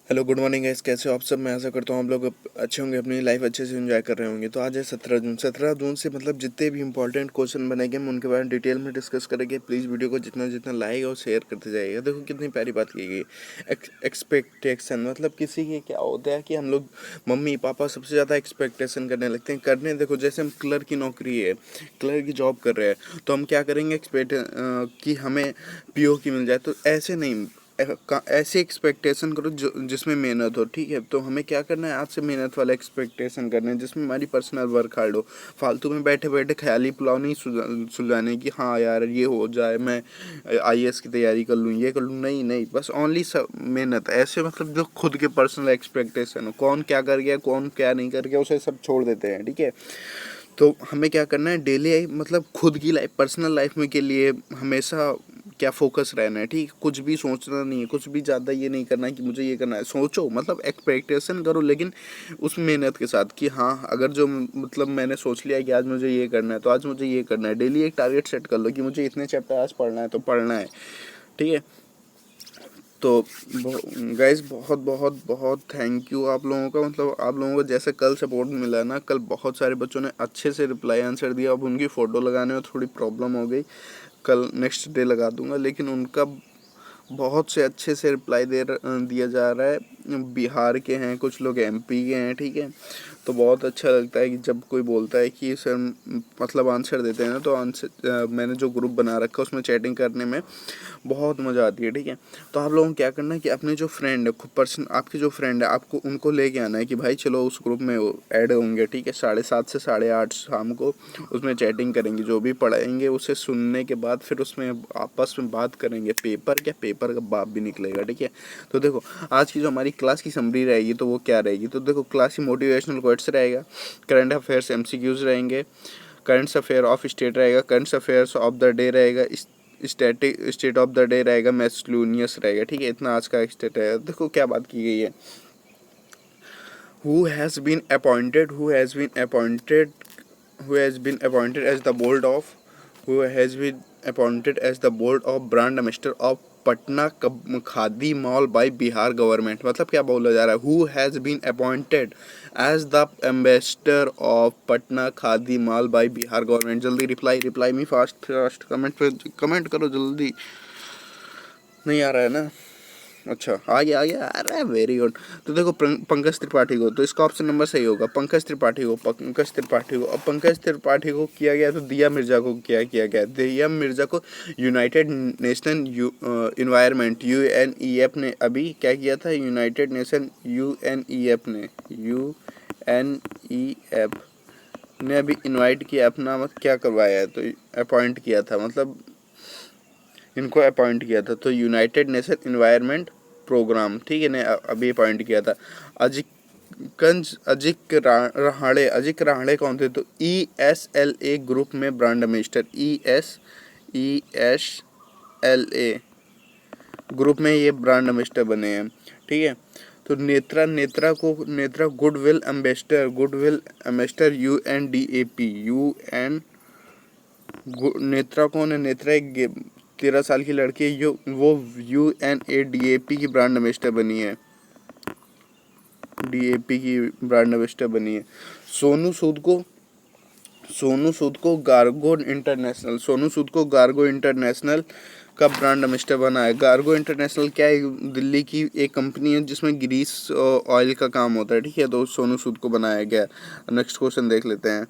Hello good morning guys, कैसे हो आप सब। मैं आशा करता हूँ आप लोग अच्छे होंगे, अपनी लाइफ अच्छे से एंजॉय कर रहे होंगे। तो आज है 17 जून। 17 जून से मतलब जितने भी इंपॉर्टेंट क्वेश्चन बनेंगे हम उनके बारे में डिटेल में डिस्कस करेंगे। प्लीज़ वीडियो को जितना जितना लाइक और शेयर करते जाइएगा। देखो कितनी प्यारी बात की गई। एक्सपेक्टेशन मतलब किसी के क्या होता है कि हम लोग मम्मी पापा सबसे ज़्यादा एक्सपेक्टेशन करने लगते हैं। करने देखो, जैसे हम क्लर्क की नौकरी है, क्लर्क की जॉब कर रहे हैं, तो हम क्या करेंगे, एक्सपेक्ट कि हमें पीओ की मिल जाए। तो ऐसे नहीं, ऐसे एक्सपेक्टेशन करो जो जिसमें मेहनत हो। ठीक है, तो हमें क्या करना है, आज से मेहनत वाला एक्सपेक्टेशन करना है जिसमें हमारी पर्सनल वर्क हार्ड हो। फालतू में बैठे बैठे ख्याली पुलाव नहीं सुलझाने की, हाँ यार ये हो जाए, मैं आईएएस की तैयारी कर लूँ, ये कर लूँ। नहीं नहीं, बस ओनली मेहनत। ऐसे मतलब जो खुद के पर्सनल एक्सपेक्टेशन हो, कौन क्या कर गया कौन क्या नहीं कर गया, उसे सब छोड़ देते हैं। ठीक है, तो हमें क्या करना है, डेली मतलब खुद की लाइफ, पर्सनल लाइफ में के लिए हमेशा क्या फोकस रहना है। ठीक, कुछ भी सोचना नहीं है, कुछ भी ज़्यादा ये नहीं करना है कि मुझे ये करना है। सोचो मतलब एक्सपेक्टेशन करो, लेकिन उस मेहनत के साथ कि हाँ, अगर जो मतलब मैंने सोच लिया है कि आज मुझे ये करना है तो आज मुझे ये करना है। डेली एक टारगेट सेट कर लो कि मुझे इतने चैप्टर आज पढ़ना है तो पढ़ना है। ठीक है, तो गाइस बहुत बहुत बहुत थैंक यू आप लोगों का। मतलब आप लोगों को जैसे कल सपोर्ट मिला ना, कल बहुत सारे बच्चों ने अच्छे से रिप्लाई आंसर दिया। अब उनकी फ़ोटो लगाने में थोड़ी प्रॉब्लम हो गई, कल नेक्स्ट डे लगा दूंगा, लेकिन उनका बहुत से अच्छे से रिप्लाई दिया जा रहा है। बिहार के हैं, कुछ लोग एमपी के हैं। ठीक है, तो बहुत अच्छा लगता है कि जब कोई बोलता है कि सर मतलब आंसर देते हैं ना, तो आंसर मैंने जो ग्रुप बना रखा है उसमें चैटिंग करने में बहुत मज़ा आती है। ठीक है, तो आप लोगों को क्या करना है कि अपने जो फ्रेंड है, खुद पर्सन आपके जो फ्रेंड है, आपको उनको लेके आना है कि भाई चलो उस ग्रुप में ऐड होंगे। ठीक है, 7:30 से 8:30 शाम को उसमें चैटिंग करेंगे। जो भी पढ़ाएंगे उसे सुनने के बाद फिर उसमें आपस में बात करेंगे। पेपर क्या, पेपर का बाप भी निकलेगा। ठीक है, तो देखो आज की जो हमारी क्लास की समरी रहेगी तो वो क्या रहेगी, तो देखो क्लास की मोटिवेशनल कोट्स रहेगा, करंट अफेयर्स एमसीक्यूज रहेंगे, करंट अफेयर ऑफ स्टेट रहेगा, current affairs of the day रहेगा, स्टेट ऑफ द डे रहेगा, मैथ्स रहेगा। ठीक है, इतना आज का स्टेट है। देखो क्या बात की गई है, who has been appointed who has been appointed who has been appointed as the board of who has been appointed as the board of brand ambassador of Patna Khadi mall by Bihar government. मतलब क्या बोला जा रहा है, who has been appointed as the ambassador of Patna Khadi mall by Bihar government. जल्दी reply reply me fast fast, comment करो जल्दी। नहीं आ रहा है ना, अच्छा आ गया, अरे वेरी गुड। तो देखो पंकज त्रिपाठी को, तो इसका ऑप्शन नंबर सही होगा, पंकज त्रिपाठी को, पंकज त्रिपाठी को। अब पंकज त्रिपाठी को किया गया तो दिया मिर्जा को क्या किया गया, दिया मिर्जा को यूनाइटेड नेशन इन्वायरमेंट यूएनईएफ ने अभी क्या किया था, यूनाइटेड नेशन यूएनईएफ ने अभी इनवाइट किया, अपना मत क्या करवाया है, तो अपॉइंट किया था, मतलब इनको अपॉइंट किया था। तो यूनाइटेड नेशन इन्वायरमेंट प्रोग्राम, ठीक है ने अभी अपॉइंट किया था। अजिक रहाणे कौन थे, तो ESLA ग्रुप में ब्रांड एम्बेसडर, ESLA ग्रुप में ये ब्रांड एम्बेसडर बने हैं। ठीक है, तो Netra goodwill ambassador UN Netra कौन है, नेत्रा एक 13 साल की लड़की है, वो UNADAP की ब्रांड एम्बेसडर बनी है, DAP की ब्रांड एम्बेसडर बनी है। सोनू सूद को सोनू सूद को गार्गो इंटरनेशनल का ब्रांड एम्बेसडर बना है। गार्गो इंटरनेशनल क्या है, दिल्ली की एक कंपनी है जिसमें ग्रीस ऑयल का काम होता है। ठीक है, तो सोनू सूद को बनाया गया। नेक्स्ट क्वेश्चन देख लेते हैं।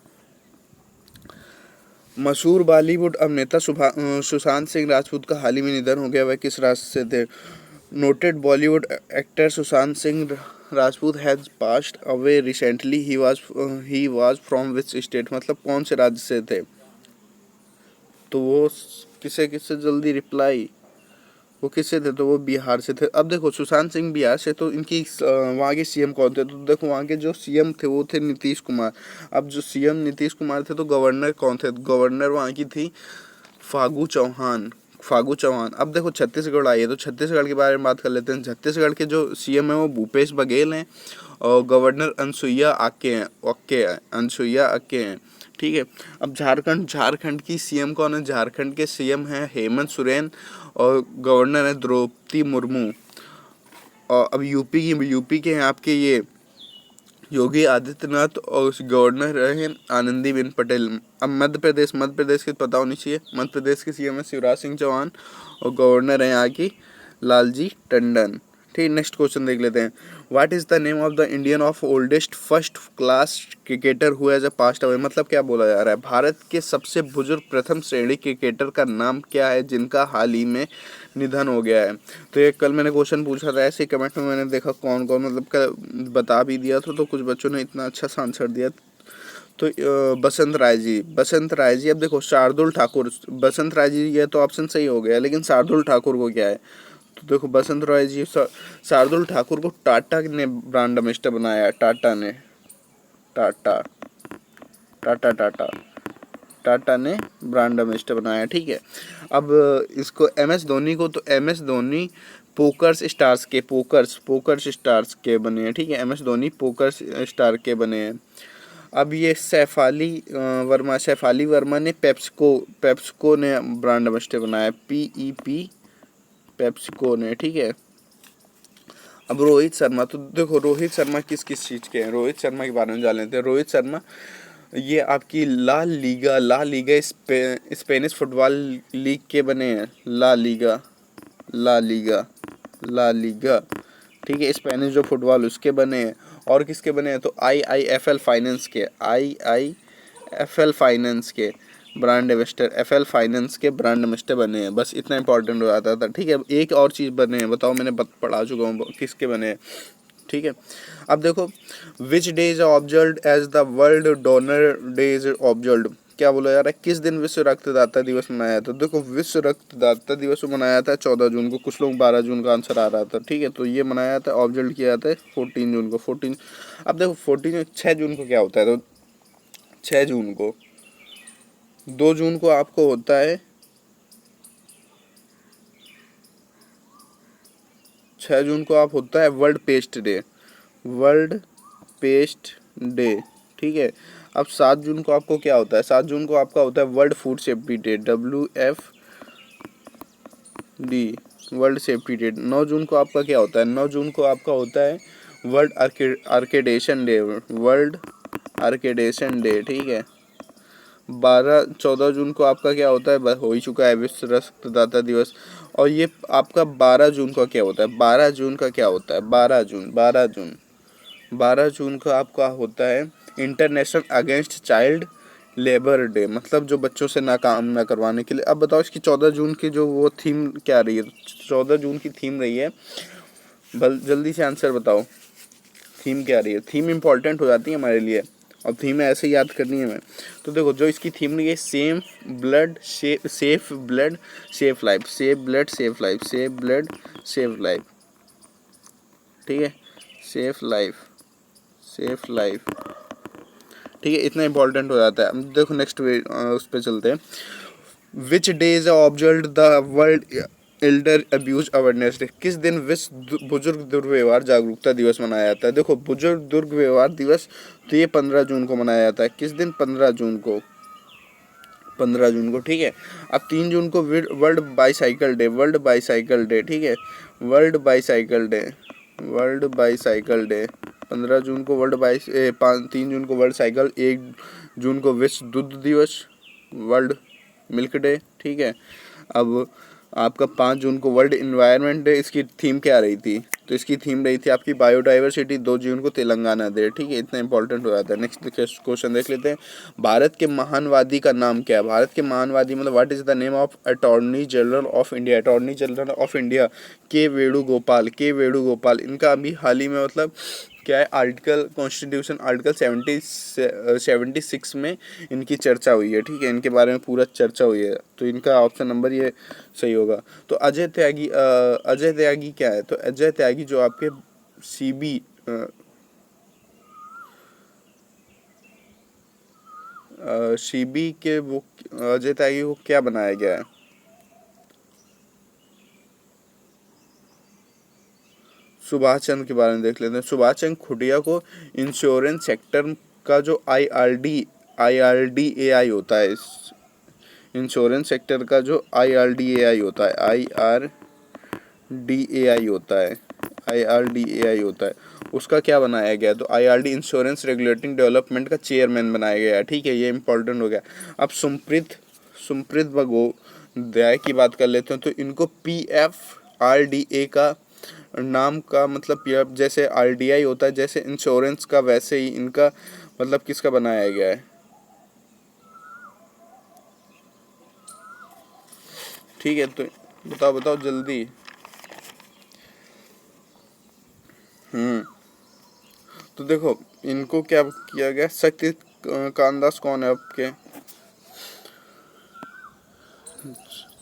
मशहूर बॉलीवुड अभिनेता सुशांत सिंह राजपूत का हाल ही में निधन हो गया। वह किस राज्य से थे, noted Bollywood actor Sushant Singh Rajput has passed away recently, he was from which state. मतलब कौन से राज्य से थे, तो वो किसे किसे जल्दी रिप्लाई, वो किससे थे, तो वो बिहार से थे। अब देखो सुशांत सिंह बिहार से, तो इनकी वहाँ के सीएम कौन थे, तो देखो वहाँ के जो सीएम थे वो थे नीतीश कुमार। अब जो सीएम नीतीश कुमार थे, तो गवर्नर कौन थे, गवर्नर वहाँ की थी फागू चौहान। अब देखो छत्तीसगढ़ आई है, तो छत्तीसगढ़ के बारे में बात कर लेते हैं। छत्तीसगढ़ के जो सीएम है वो भूपेश बघेल हैं और गवर्नर अनसुईया अक्के हैं। ठीक है, अब झारखंड की सीएम कौन है, झारखंड के सीएम हैं हेमंत सोरेन और गवर्नर है द्रौपदी मुर्मू। और अब यूपी के हैं आपके ये योगी आदित्यनाथ और उस गवर्नर रहे आनंदीबेन पटेल। अब मध्य प्रदेश के पता होनी चाहिए। मध्य प्रदेश के सीएम है शिवराज सिंह चौहान और गवर्नर है यहाँ की लालजी टंडन। ठीक, नेक्स्ट क्वेश्चन देख लेते हैं। What is the name of the Indian of oldest first class cricketer who has passed away. मतलब क्या बोला जा रहा है, भारत के सबसे बुजुर्ग प्रथम श्रेणी क्रिकेटर का नाम क्या है जिनका हाल ही में निधन हो गया है। तो ये कल मैंने क्वेश्चन पूछा था, ऐसे कमेंट में मैंने देखा कौन कौन मतलब बता भी दिया था, तो कुछ बच्चों ने इतना अच्छा सा आंसर दिया। तो बसंत राय जी। अब देखो शार्दुल ठाकुर, बसंत राय जी ये तो ऑप्शन सही हो गया, लेकिन शार्दुल ठाकुर को क्या है। तो देखो बसंत राय जी, शार्दुल ठाकुर को टाटा ने ब्रांड एम्बेसडर बनाया है। टाटा ने ब्रांड एम्बेसडर बनाया। ठीक है, अब इसको एम एस धोनी पोकर्स स्टार्स के बने हैं। ठीक है, एम एस धोनी पोकर्स स्टार के बने हैं। अब ये सैफाली वर्मा ने पेप्सको ने ब्रांड एम्बेसडर बनाया, PEP पेप्सिको ने। ठीक है, अब रोहित शर्मा, तो देखो रोहित शर्मा किस चीज़ के हैं, रोहित शर्मा के बारे में जान लेते हैं। रोहित शर्मा ये आपकी La Liga Spanish football league के बने हैं। La Liga. ठीक है, स्पेनिश जो फुटबॉल उसके बने हैं। और किसके बने हैं, तो IIFL फाइनेंस के ब्रांड एम्बेसडर, FL फाइनेंस के ब्रांड एम्बेसडर बने हैं। बस इतना इंपॉर्टेंट हो जाता था। ठीक है, एक और चीज़ बने हैं, बताओ, मैंने पढ़ा चुका हूँ किसके बने हैं। ठीक है, अब देखो which day is observed as the World Donor Day is observed. क्या बोला जा रहा है, किस दिन विश्व रक्तदाता दिवस मनाया था। देखो विश्व रक्तदाता दिवस मनाया था 14 जून को, कुछ लोग 12 जून का आंसर आ रहा था। ठीक है, तो ये मनाया था, ऑब्जर्व किया था 14 जून को। 14, अब देखो 6 जून को क्या होता है, तो 6 जून को 2 जून को आपको होता है 6 जून को आप होता है वर्ल्ड पेस्ट डे। ठीक है, अब 7 जून को आपको क्या होता है, 7 जून को आपका होता है world food safety day, WFD world safety day. 9 जून को आपका क्या होता है, 9 जून को आपका होता है वर्ल्ड आर्केडेशन डे। ठीक है, 14 जून को आपका क्या होता है, हो ही चुका है विश्व रक्तदाता दिवस। और ये आपका 12 जून का क्या होता है, 12 जून का क्या होता है, 12 जून का आपका होता है international against child labour day, मतलब जो बच्चों से ना काम ना करवाने के लिए। अब बताओ इसकी 14 जून की जो वो थीम क्या रही है, 14 जून की थीम रही है, जल्दी से आंसर बताओ, थीम क्या रही है। थीम इंपॉर्टेंट हो जाती है हमारे लिए, और थीम ऐसे याद करनी है हमें। तो देखो जो इसकी थीम रही है, सेफ ब्लड सेफ लाइफ। ठीक है, सेफ लाइफ। ठीक है, इतना इंपॉर्टेंट हो जाता है। अब देखो नेक्स्ट उस पर चलते हैं। विच day is observed the world Elder abuse awareness day. किस दिन विश्व बुजुर्ग दुर्व्यवहार जागरूकता दिवस मनाया जाता है। देखो बुजुर्ग दुर्व्यवहार दिवस, तो ये 15 जून को मनाया जाता है। किस दिन, 15 जून को। ठीक है, अब 3 जून को वर्ल्ड बाईसाइकिल डे। ठीक है, वर्ल्ड बाईसाइकिल डे। 15 जून को 3 जून को वर्ल्ड साइकिल, 1 जून को विश्व दूध दिवस, वर्ल्ड मिल्क डे। ठीक है, अब आपका 5 जून को वर्ल्ड इन्वायरमेंट डे। इसकी थीम क्या रही थी, तो इसकी थीम रही थी आपकी बायोडाइवर्सिटी। 2 जून को तेलंगाना डे। ठीक है, इतना इंपॉर्टेंट हो जाता है। नेक्स्ट क्वेश्चन देख लेते हैं। भारत के महानवादी का नाम क्या है। भारत के महानवादी मतलब what is the name of attorney general of India. के वेणुगोपाल। इनका अभी हाल ही में मतलब क्या है, कॉन्स्टिट्यूशन आर्टिकल 76 में इनकी चर्चा हुई है। ठीक है, इनके बारे में पूरा चर्चा हुई है, तो इनका ऑप्शन नंबर ये सही होगा। तो अजय त्यागी क्या है, तो अजय त्यागी जो आपके सीबी के वो अजय त्यागी को क्या बनाया गया है। सुभाष चंद्र के बारे में देख लेते हैं। सुभाष चंद्र खुटिया को इंश्योरेंस सेक्टर का जो IRDAI होता है, इंश्योरेंस सेक्टर का जो IRDAI होता है, IRDAI होता है, उसका क्या बनाया गया, तो IRD इंश्योरेंस रेगुलेटिंग डेवलपमेंट का चेयरमैन बनाया गया है। ठीक है, ये इंपॉर्टेंट हो गया। अब सुमप्रीत बगोदयाय की बात कर लेते हैं, तो इनको PFRDA का नाम का मतलब जैसे RDI होता है जैसे इंश्योरेंस का, वैसे ही इनका मतलब किसका बनाया गया है। ठीक है, तो बताओ जल्दी। तो देखो इनको क्या किया गया, शक्ति कांदास कौन है आपके,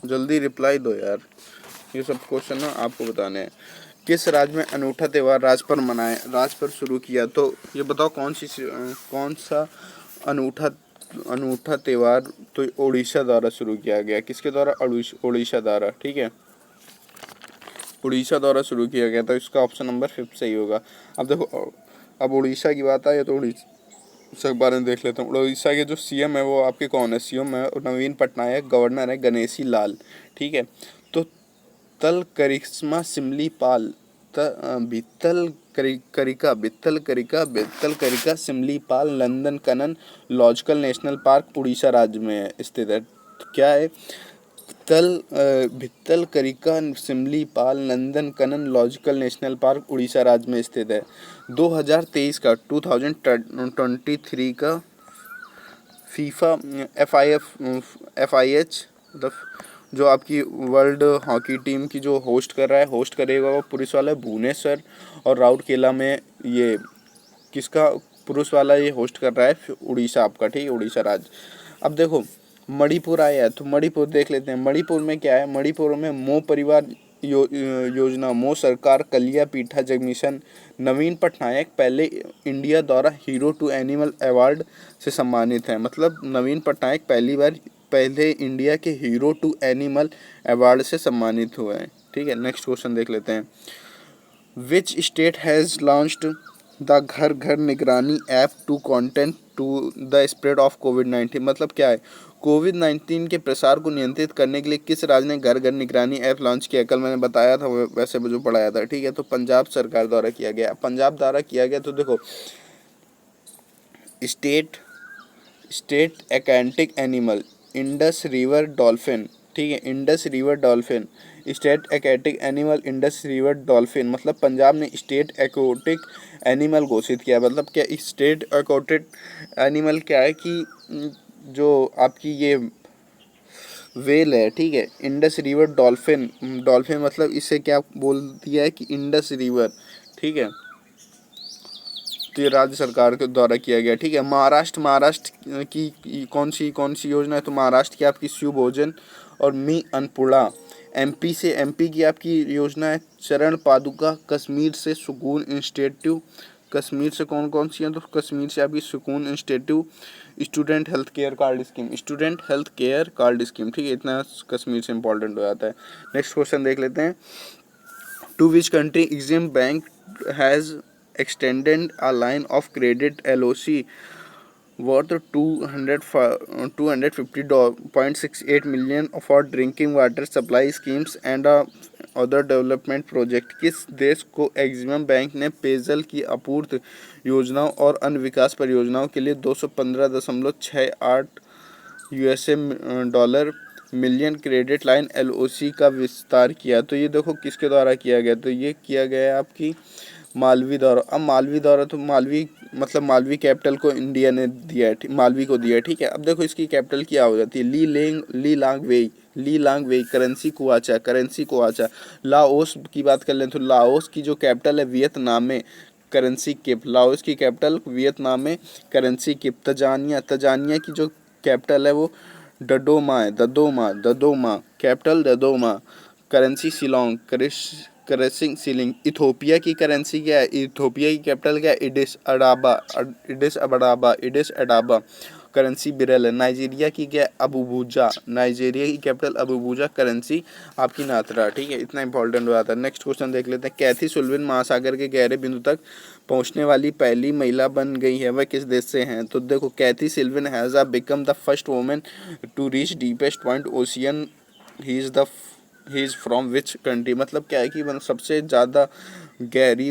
जल्दी रिप्लाई दो यार, ये सब क्वेश्चन ना आपको बताने हैं। किस राज्य में अनूठा त्यौहार राज पर शुरू किया, तो ये बताओ कौन सा अनूठा अनूठा त्यौहार, तो उड़ीसा द्वारा शुरू किया गया। किसके द्वारा, उड़ीसा द्वारा। ठीक है, उड़ीसा द्वारा शुरू किया गया, तो इसका ऑप्शन नंबर 5 सही होगा। अब देखो, अब उड़ीसा की बात आए तो उड़ीसा के बारे में देख लेते हैं। उड़ीसा के जो CM है वो आपके कौन है, CM है नवीन पटनायक, गवर्नर है गणेशी लाल। ठीक है, तो तल करिश्मा Simlipal Bhitarkanika Simlipal Nandankanan logical national park Orissa राज्य में स्थित है। तो क्या है, Bhitarkanika Simlipal Nandankanan logical national park Orissa राज्य में स्थित है। 2023 का फीफा FIH मतलब जो आपकी वर्ल्ड हॉकी टीम की जो होस्ट करेगा वो पुरुष वाला भुवनेश्वर और राउरकेला में। ये किसका पुरुष वाला ये होस्ट कर रहा है, उड़ीसा आपका। ठीक है, उड़ीसा राज्य। अब देखो मणिपुर आया है, तो मणिपुर देख लेते हैं। मणिपुर में क्या है, मणिपुर में मो परिवार योजना, मो सरकार कलिया पीठा जगमिशन, नवीन पटनायक पहले इंडिया द्वारा हीरो टू एनिमल अवार्ड से सम्मानित है। मतलब नवीन पटनायक पहले इंडिया के हीरो टू एनिमल अवार्ड से सम्मानित हुए हैं। ठीक है, नेक्स्ट क्वेश्चन देख लेते हैं। Which state has launched the Ghar Ghar Nigrani app to content to the spread of कोविड-19। मतलब क्या है, कोविड-19 के प्रसार को नियंत्रित करने के लिए किस राज्य ने घर घर निगरानी ऐप लॉन्च किया। कल मैंने बताया था, वैसे जो पढ़ाया था। ठीक है, तो पंजाब सरकार द्वारा किया गया। पंजाब द्वारा किया गया, तो देखो state aquatic animal Indus river dolphin. ठीक है, Indus river dolphin, state aquatic animal Indus river dolphin. मतलब पंजाब ने स्टेट एक्वेटिक एनिमल घोषित किया। मतलब क्या स्टेट एक्वेटिक एनिमल क्या है कि जो आपकी ये वेल है। ठीक है, इंडस रिवर डॉल्फिन मतलब इसे क्या बोल दिया है कि इंडस रिवर। ठीक है, तो ये राज्य सरकार के द्वारा किया गया। ठीक है, महाराष्ट्र की कौन सी योजना है, तो महाराष्ट्र की आपकी शिव भोजन और मी अन्नपूर्णा। MP की आपकी योजना है चरण पादुका। कश्मीर से सुकून इंस्टीट्यूट, कश्मीर से कौन सी है, तो कश्मीर से आपकी सुकून institute. Student health care card scheme. ठीक है, इतना कश्मीर से इंपॉर्टेंट हो जाता है। नेक्स्ट क्वेश्चन देख लेते हैं। To which country Exim Bank has extended a line of credit LOC worth 250.68 million for drinking water supply schemes and other development project। किस देश को एग्जिम बैंक ने पेयजल की आपूर्ति योजनाओं और अन्य विकास परियोजनाओं के लिए 215.68 USA dollar million credit line LOC का विस्तार किया। तो ये देखो किसके द्वारा किया गया, तो ये किया गया है आपकी मालवी द्वारा। अब मालवी द्वारा, तो मालवी मतलब मालवी कैपिटल को इंडिया ने दिया है, मालवी को दिया है। ठीक है, अब देखो इसकी कैपिटल क्या हो जाती है, ली लांग वेई। करेंसी कुआचा। लाओस की बात कर लें तो लाओस की जो कैपिटल है वियतनाम में, करेंसी किप। लाओस की कैपिटल वियतनाम में, करेंसी किप। तजानिया की जो कैपिटल है वो ददोमा है, Dodoma capital Dodoma. Currency Shillong, currency shilling. Ethiopia की करेंसी क्या है, इथोपिया की कैपिटल क्या है, इडिस अडाबा। करेंसी बिरल है। नाइजीरिया की क्या है, अबुबुजा। नाइजीरिया की कैपिटल अबुबुजा। करेंसी आपकी नात्रा। ठीक है, इतना इंपॉर्टेंट हो जाता है। नेक्स्ट क्वेश्चन देख लेते हैं। कैथी सुल्लिवन महासागर के गहरे बिंदु तक पहुंचने वाली पहली महिला बन गई है, वह किस देश से हैं, तो देखो Kathy Sullivan has become the first women to reach deepest point ocean. He is from which country. मतलब क्या है कि सबसे ज़्यादा गहरी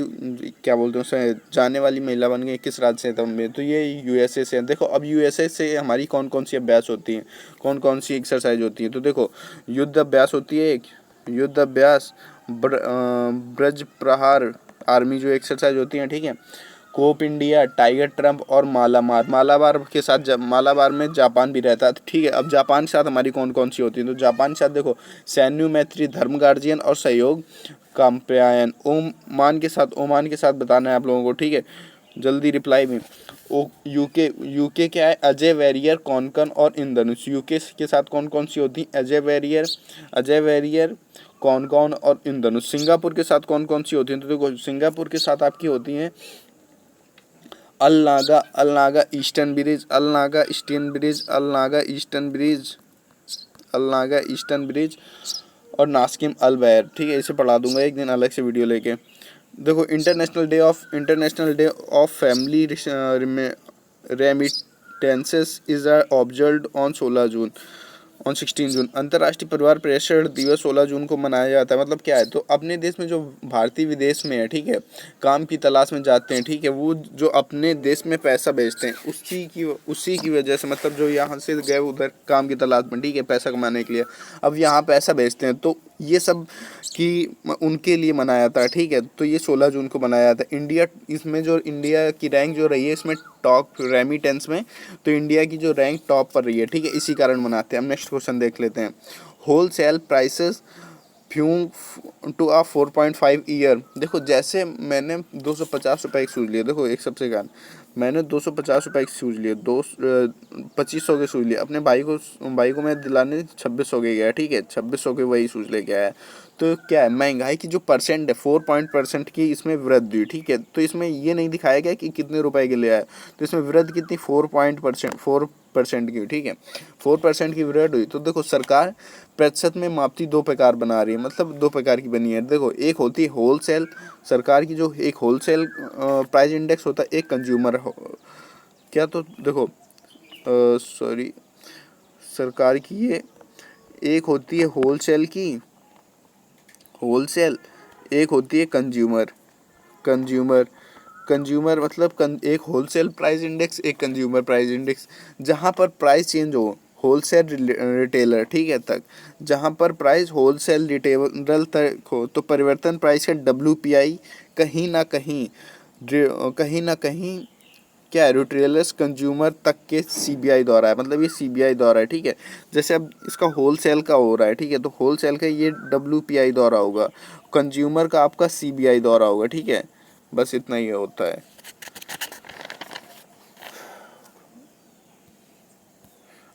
क्या बोलते हैं उसे जाने वाली महिला बन गई 21 राज्य से में। तो ये यूएसए से है। देखो अब यूएसए से हमारी कौन कौन सी अभ्यास होती हैं, कौन कौन सी एक्सरसाइज होती है। तो देखो युद्ध अभ्यास होती है एक, युद्ध अभ्यास, ब्रज प्रहार आर्मी जो एक्सरसाइज होती है, ठीक है। कोप इंडिया, टाइगर ट्रम्प और मालाबार। मालाबार के साथ मालाबार में जापान भी रहता है, ठीक है। अब जापान के साथ हमारी कौन कौन सी होती है। तो जापान के साथ देखो सैन्य मैत्री, धर्म गार्जियन और सहयोग काम्प्यायन। ओमान के साथ बताना है आप लोगों को, ठीक है। जल्दी रिप्लाई में। ओ यूके क्या है, अजय वैरियर, कॉनकन और इंद्रधनुष। यूके के साथ कौन कौन सी होती है, अजय वैरियर, कॉनकॉन और इंद्रधनुष। सिंगापुर के साथ कौन कौन सी होती हैं। तो देखो सिंगापुर के साथ आपकी होती हैं अल नागा ईस्टर्न ब्रिज, अल नागा ईस्टर्न ब्रिज और नास्किम अल बैर, ठीक है। इसे पढ़ा दूंगा एक दिन अलग से वीडियो लेके। देखो international day of family remittances is observed on 16 जून। अंतर्राष्ट्रीय परिवार प्रेषण दिवस 16 जून को मनाया जाता है। मतलब क्या है, तो अपने देश में जो भारतीय विदेश में है, ठीक है, काम की तलाश में जाते हैं, ठीक है, वो जो अपने देश में पैसा भेजते हैं उसी की वजह से, मतलब जो यहाँ से गए उधर काम की तलाश में, ठीक है, पैसा कमाने के लिए, अब यहाँ पैसा भेजते हैं, तो ये सब कि उनके लिए मनाया जाता है, ठीक है। तो ये 16 जून को मनाया जाता है। इसमें जो इंडिया की रैंक जो रही है इसमें टॉप रेमिटेंस में, तो इंडिया की जो रैंक टॉप पर रही है, ठीक है, इसी कारण मनाते हैं। हम नेक्स्ट क्वेश्चन देख लेते हैं। Wholesale prices fume to a 4.5 year. देखो जैसे मैंने 250 रुपये एक शूज़ लिए, देखो एक सबसे कारण मैंने 250 रुपये एक शूज़ लिए, 2500 के शूज़ लिए। अपने भाई को मैं दिलाने 2600 के गया, ठीक है, 2600 के वही शूज़ लेके आया। तो क्या है, महंगाई की जो परसेंट है 4% की इसमें वृद्धि हुई, ठीक है। तो इसमें ये नहीं दिखाया गया कि कितने रुपए के लिए आया, तो इसमें वृद्धि कितनी 4% की, ठीक है, 4% की वृद्धि हुई। तो देखो सरकार प्रतिशत में मापती दो प्रकार बना रही है, मतलब दो प्रकार की बनी है। देखो एक होती है होल सेल, सरकार की जो एक होल सेल प्राइस इंडेक्स होता है, एक कंज्यूमर क्या, तो देखो सॉरी सरकार की ये एक होती है होलसेल, एक होती है कंज्यूमर कंज्यूमर मतलब एक होलसेल प्राइस इंडेक्स, एक कंज्यूमर प्राइस इंडेक्स। जहाँ पर प्राइस चेंज हो होलसेल रिटेलर, ठीक है, तक जहाँ पर प्राइस होलसेल रिटेलर तक हो, तो परिवर्तन प्राइस का WPI कहीं ना कहीं क्या है, रिटेलर्स कंज्यूमर तक के CBI द्वारा है, मतलब ये CBI द्वारा है, ठीक है। जैसे अब इसका होलसेल का हो रहा है, ठीक है, तो होलसेल का ये WPI द्वारा होगा, कंज्यूमर का आपका CBI द्वारा होगा, ठीक है। बस इतना ही होता है।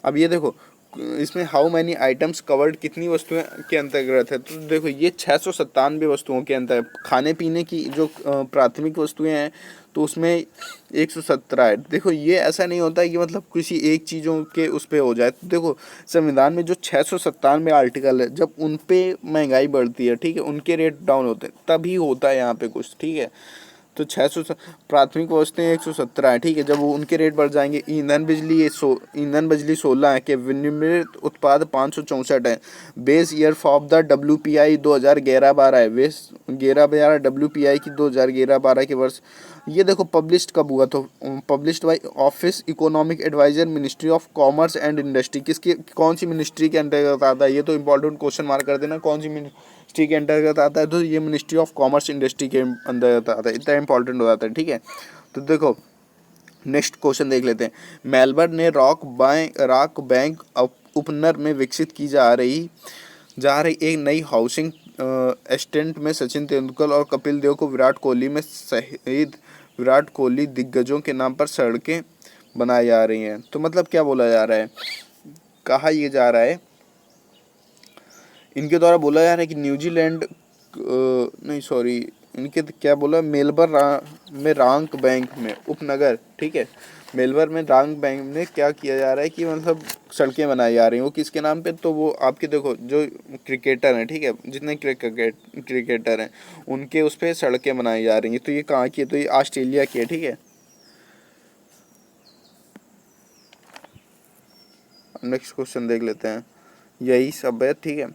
अब ये देखो इसमें हाउ मैनी आइटम्स कवर्ड, कितनी वस्तुएं के अंतर्गत है। तो देखो ये 697 वस्तुओं के अंतर, खाने पीने की जो प्राथमिक वस्तुएं हैं तो उसमें 117 है। देखो ये ऐसा नहीं होता है कि मतलब किसी एक चीज़ों के उस पर हो जाए। तो देखो संविधान में जो 697 आर्टिकल है, जब उन पे महंगाई बढ़ती है, ठीक है, उनके रेट डाउन होते हैं, तभी होता है यहाँ पे कुछ, ठीक है। तो 600 प्राथमिक वस्तुएं 117 है, ठीक है। जब वो उनके रेट बढ़ जाएंगे, ईंधन बिजली 16 है, के विनिर्मित उत्पाद 564 है। Base year of the WPI 2011-12 है, बेस 11-12 WPI की 2011-12 के वर्ष। ये देखो पब्लिश्ड कब हुआ, तो published by office economic adviser, ministry of commerce and industry. कौन सी मिनिस्ट्री के अंतर्गत आता है, ये तो इंपॉर्टेंट क्वेश्चन मार्क कर देना, कौन सी मिनिस्ट्री के अंतर्गत आता है। तो ये मिनिस्ट्री ऑफ कॉमर्स इंडस्ट्री के अंतर्गत आता है, इतना इंपॉर्टेंट हो जाता है, ठीक है। तो देखो नेक्स्ट क्वेश्चन देख लेते हैं। मेलबर्न ने रॉक बैंक उपनगर में विकसित की जा रही एक नई हाउसिंग एस्टेट में सचिन तेंदुलकर और कपिल देव को विराट कोहली दिग्गजों के नाम पर सड़कें बनाई जा रही हैं। तो मतलब क्या बोला जा रहा है, कहा ये जा रहा है, इनके द्वारा बोला जा रहा है कि न्यूजीलैंड नहीं सॉरी इनके क्या बोला, मेलबर्न में रॉक बैंक में उपनगर, ठीक है, मेलबर्न में रॉक बैंक में क्या किया जा रहा है कि मतलब सड़कें बनाई जा रही हैं। वो किसके नाम पे, तो वो आपके देखो जो क्रिकेटर हैं, ठीक है, जितने क्रिकेटर हैं उनके उस पर सड़कें बनाई जा रही हैं। तो ये कहाँ की है, तो ये ऑस्ट्रेलिया की है, ठीक है। नेक्स्ट क्वेश्चन देख लेते हैं, यही सब है, ठीक है।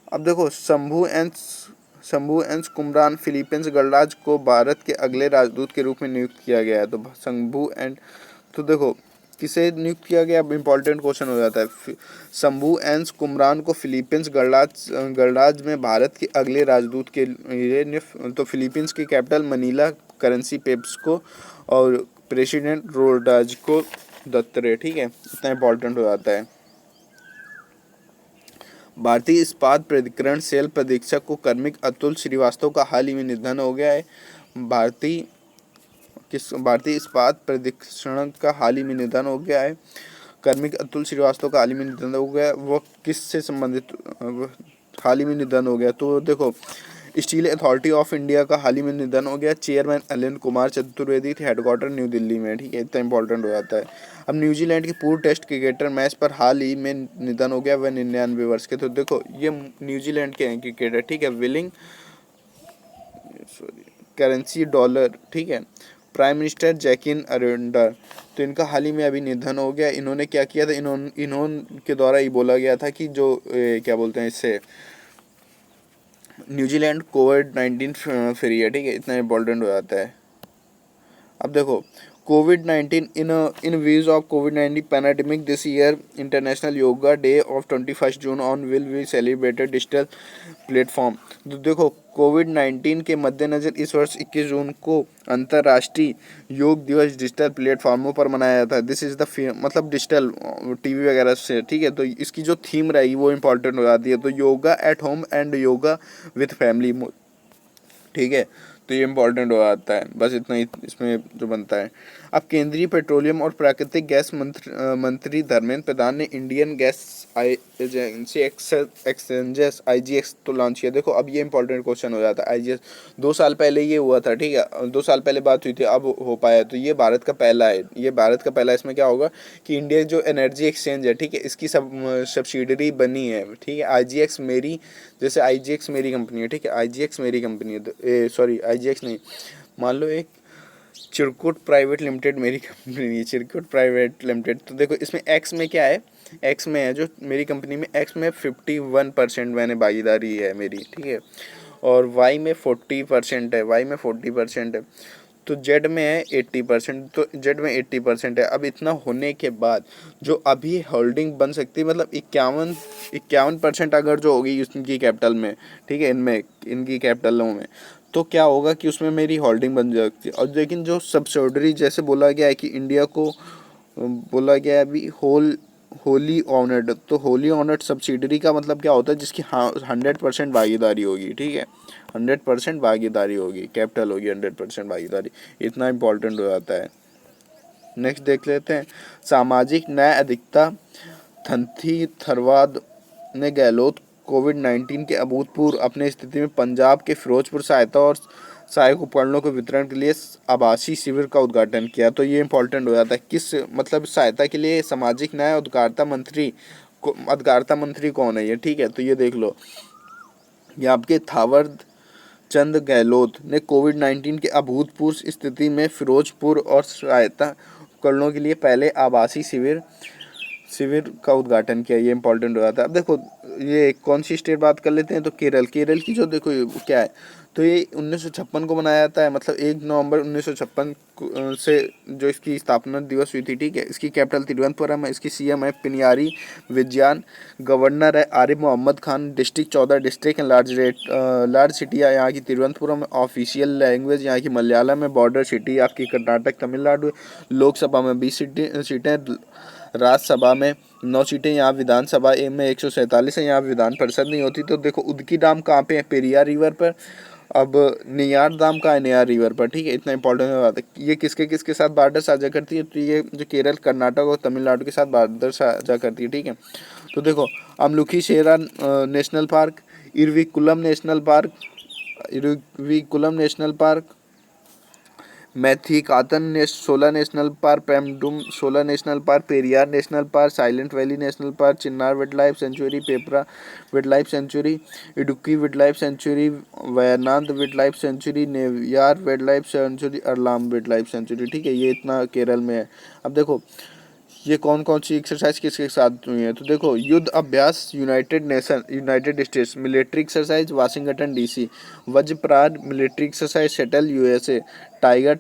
अब देखो शंभू एन कुमरान फिलीपींस गणराज को भारत के अगले राजदूत के रूप में नियुक्त किया गया है। तो शंभू एंड, तो देखो किसे नियुक्त किया गया, अब इम्पोर्टेंट क्वेश्चन हो जाता है। शंभू एन कुमरान को फिलीपींस गणराज में भारत के अगले राजदूत के लिए तो फिलीपींस की कैपिटल मनीला, करेंसी पेप्सको और प्रेसिडेंट रोड्रिगो दत्रे, ठीक है, इतना इम्पोर्टेंट हो जाता है। भारतीय इस्पात प्राधिकरण सेल प्रधीक्षक को कार्मिक अतुल श्रीवास्तव का हाल ही में निधन हो गया है। भारतीय इस्पात प्राधिकरण का हाल ही में निधन हो गया है। कार्मिक अतुल श्रीवास्तव का हाल ही में निधन हो गया, वो किससे संबंधित हाल ही में निधन हो गया, तो देखो स्टील अथॉरिटी ऑफ इंडिया का हाल ही में निधन हो गया। चेयरमैन अनिल कुमार चतुर्वेदी थे, हेडक्वार्टर न्यू दिल्ली में, ठीक है, इतना इंपॉर्टेंट हो जाता है। अब न्यूजीलैंड के पूर्व टेस्ट क्रिकेटर मैच पर हाल ही में निधन हो गया, वह 99 वर्ष के। तो देखो ये न्यूजीलैंड के हैं क्रिकेटर, ठीक है, विलिंग करेंसी डॉलर, ठीक है। प्राइम मिनिस्टर जैकिन अरेंडर, तो इनका हाल ही में अभी निधन हो गया। इन्होंने क्या किया था, इन्होंने द्वारा ये बोला गया था कि जो क्या बोलते हैं इससे, न्यूजीलैंड कोविड-19 फ्री है, ठीक है, इतना इम्पोर्टेंट हो जाता है। अब देखो कोविड-19 इन views of covid pandemic this year international yoga day of 21 June on will be celebrated digital platform. तो देखो कोविड-19 के मद्देनज़र इस वर्ष 21 जून को अंतर्राष्ट्रीय योग दिवस डिजिटल प्लेटफॉर्मों पर मनाया जाता है। दिस इज़ द मतलब डिजिटल टीवी वगैरह से, ठीक है, तो इसकी जो थीम रहेगी वो इम्पोर्टेंट हो जाती है। तो yoga at home and yoga with family, ठीक है, तो ये इम्पोर्टेंट हो जाता है। बस इतना ही इसमें जो बनता है। अब केंद्रीय पेट्रोलियम और प्राकृतिक गैस मंत्री धर्मेंद्र प्रधान ने Indian gas agency exchanges IGX तो लॉन्च किया। देखो अब ये इंपॉर्टेंट क्वेश्चन हो जाता है। IGX 2 साल पहले ये हुआ था, ठीक है, 2 साल पहले बात हुई थी, अब हो पाया। तो ये भारत का पहला है, ये भारत का पहला। इसमें क्या होगा कि इंडिया जो एनर्जी एक्सचेंज है, ठीक है, इसकी सब्सिडरी बनी है, ठीक है। IGX मेरी, जैसे IGX मेरी कंपनी है, ठीक है, IGX मेरी कंपनी है, सॉरी IGX नहीं, मान लो एक चिरकुट प्राइवेट लिमिटेड मेरी कंपनी है, चिरकुट प्राइवेट लिमिटेड। तो देखो इसमें एक्स में क्या है, एक्स में है जो मेरी कंपनी में, एक्स में 51% मैंने भागीदारी है मेरी, ठीक है, और वाई में 40% है, वाई में 40% है, तो जेड में है 80%, तो जेड में 80% है। अब इतना होने के बाद जो अभी होल्डिंग बन सकती है, मतलब 51% अगर जो होगी इनकी कैपिटल में, ठीक है, इनमें इनकी कैपिटलों में, तो क्या होगा कि उसमें मेरी होल्डिंग बन सकती है। और लेकिन जो सब्सिडरी, जैसे बोला गया है कि इंडिया को बोला गया है अभी होली ऑनर्ड, तो होली ऑनर्ड सब्सिडरी का मतलब क्या होता है, जिसकी 100% भागीदारी होगी, ठीक है, 100% भागीदारी होगी, कैपिटल होगी 100% भागीदारी, इतना इम्पोर्टेंट हो जाता है। नेक्स्ट देख लेते हैं, सामाजिक न्याय अधिकता थंथी थरवाद ने गहलोत कोविड-19 के अभूतपूर्व अपने स्थिति में पंजाब के फिरोजपुर सहायता और सहायक उपकरणों के वितरण के लिए आभासी शिविर का उद्घाटन किया। तो ये इंपॉर्टेंट हो जाता है, किस मतलब सहायता के लिए सामाजिक न्याय अधिकारिता मंत्री कौन है ये, ठीक है, तो ये देख लो, ये आपके थावर चंद गहलोत ने कोविड-19 के अभूतपूर्व स्थिति में फिरोजपुर और सहायता उपकरणों के लिए पहले आभासी शिविर का उद्घाटन किया। ये इंपॉर्टेंट हो जाता है। अब देखो ये कौन सी स्टेट बात कर लेते हैं, तो केरल की जो देखो क्या है, तो ये 1956 को मनाया जाता है, मतलब 1 नवंबर 1956 से जो इसकी स्थापना दिवस हुई थी, ठीक है। इसकी कैपिटल तिरुवनंतपुरम है, इसकी CM है पिनियारी विजयन, गवर्नर है आरिफ मोहम्मद खान, डिस्ट्रिक्ट 14 डिस्ट्रिक्ट हैं, लार्ज सिटी है यहाँ की तिरुवनंतपुरम, ऑफिशियल लैंग्वेज यहाँ की मलयालम है, बॉर्डर सिटी आपकी कर्नाटक तमिलनाडु, लोकसभा में 20 सीटें, राज्यसभा में 9 सीटें, यहाँ विधानसभा में 147 है, यहाँ विधान परिषद नहीं होती। तो देखो उदकी डाम कहाँ पे है, पेरियार रिवर पर। अब नेयार दाम का है, नेयार रिवर पर, ठीक है, इतना इंपॉर्टेंट बात है। ये किसके साथ बॉर्डर साझा करती है, तो ये जो केरल, कर्नाटक और तमिलनाडु के साथ बॉर्डर साझा करती है, ठीक है। तो देखो अमलुखी शेरा national park, Eravikulam national park, Mathikettan 16 national park, Pambadum 16 national park, Periyar national park, silent valley national park, Chinnar wildlife sanctuary, Peppara wildlife sanctuary, Idukki wildlife sanctuary, Wayanad wildlife sanctuary, Neyyar wildlife sanctuary, Aralam wildlife sanctuary, ठीक है, ये इतना केरल में है। अब देखो ये कौन कौन सी एक्सरसाइज किसके साथ हुई है? तो देखो, Yudh Abhyas United States, military exercise Washington DC, Vajraprahar military exercise Seattle USA, tiger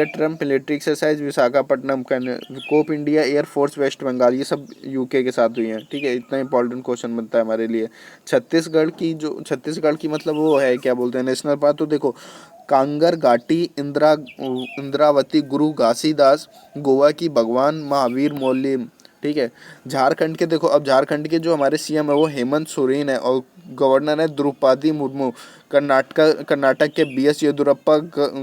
Trump military exercise Visakhapatnam, cope India air force West Bengal, ये सब यूके के साथ हुई हैं। ठीक है, इतना इंपॉर्टेंट क्वेश्चन बनता है हमारे लिए। छत्तीसगढ़ की मतलब वो है, क्या बोलते हैं, नेशनल पार्क। तो देखो, कांगर घाटी, इंद्रावती, गुरु घासीदास, गोवा की भगवान महावीर मौली। ठीक है, झारखंड के देखो, अब झारखंड के जो हमारे सीएम है वो हेमंत सोरेन है, और गवर्नर है द्रौपदी मुर्मू। कर्नाटक के बीएस येदुरप्पा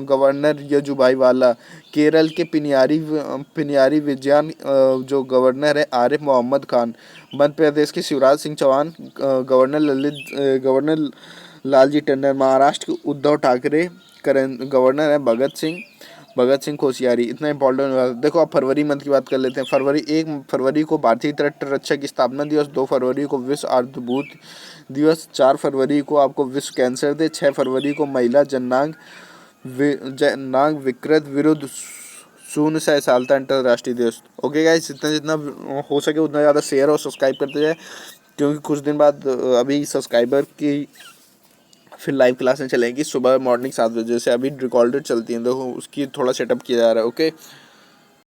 गवर्नर यजुभाई वाला। केरल के पिनियारी विजयन जो गवर्नर है आरिफ मोहम्मद खान। मध्य प्रदेश के शिवराज सिंह चौहान गवर्नर लालजी टंडन। महाराष्ट्र के उद्धव ठाकरे गवर्नर है भगत सिंह कोश्यारी। इतना इंपॉर्टेंट। देखो, अब फरवरी मंथ की बात कर लेते हैं। 1 फरवरी को भारतीय तट रक्षक की स्थापना दिवस, 2 फरवरी को विश्व आर्द्रभूत दिवस, 4 फरवरी को आपको विश्व कैंसर डे, 6 फरवरी को महिला जननांग विकृत विरुद्ध शून्य से सालता अंतर्राष्ट्रीय दिवस। ओके गाइस, जितना हो सके उतना ज़्यादा शेयर और सब्सक्राइब करते जाए, क्योंकि कुछ दिन बाद अभी सब्सक्राइबर की फिर लाइव क्लासें चलेंगी सुबह मॉर्निंग 7 बजे से। अभी रिकॉर्डेड चलती हैं, देखो उसकी थोड़ा सेटअप किया जा रहा है। ओके।